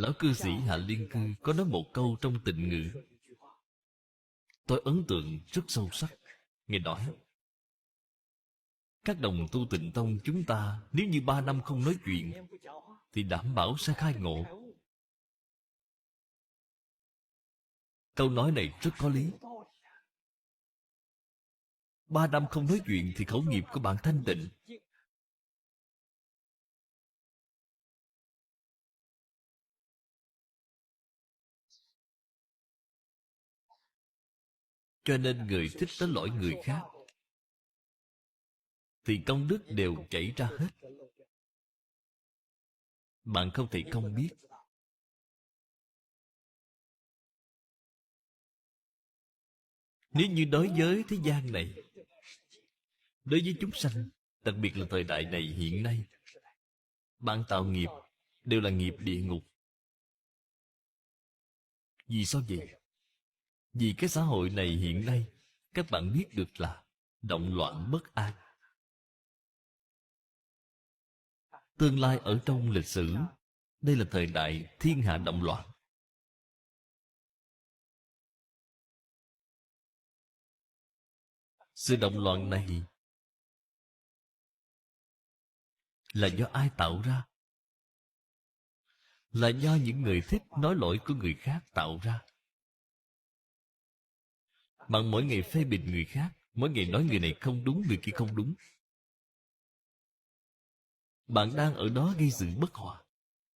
Lão cư sĩ Hạ Liên Cư có nói một câu trong Tịnh Ngữ, tôi ấn tượng rất sâu sắc. Ngài nói, các đồng tu Tịnh Tông chúng ta nếu như 3 năm không nói chuyện thì đảm bảo sẽ khai ngộ. Câu nói này rất có lý. 3 năm không nói chuyện thì khẩu nghiệp của bạn thanh tịnh. Cho nên người thích tới lỗi người khác thì công đức đều chảy ra hết. Bạn không thể không biết. Nếu như đối với thế gian này, đối với chúng sanh, đặc biệt là thời đại này hiện nay, bạn tạo nghiệp đều là nghiệp địa ngục. Vì sao vậy? Vì cái xã hội này hiện nay, các bạn biết được là động loạn bất an. Tương lai ở trong lịch sử, đây là thời đại thiên hạ động loạn. Sự động loạn này là do ai tạo ra? Là do những người thích nói lỗi của người khác tạo ra. Bạn mỗi ngày phê bình người khác, mỗi ngày nói người này không đúng, người kia không đúng, bạn đang ở đó gây sự bất hòa.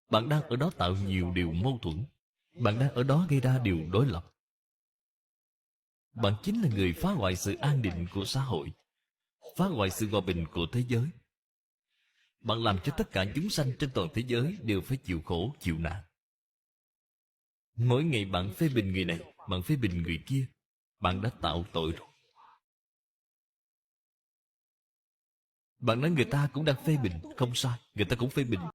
Bạn đang ở đó tạo nhiều điều mâu thuẫn. Bạn đang ở đó gây ra điều đối lập. Bạn chính là người phá hoại sự an định của xã hội, phá hoại sự hòa bình của thế giới. Bạn làm cho tất cả chúng sanh trên toàn thế giới đều phải chịu khổ, chịu nạn. Mỗi ngày bạn phê bình người này, bạn phê bình người kia, bạn đã tạo tội rồi. Bạn nói người ta cũng đang phê bình, không sai, người ta cũng phê bình.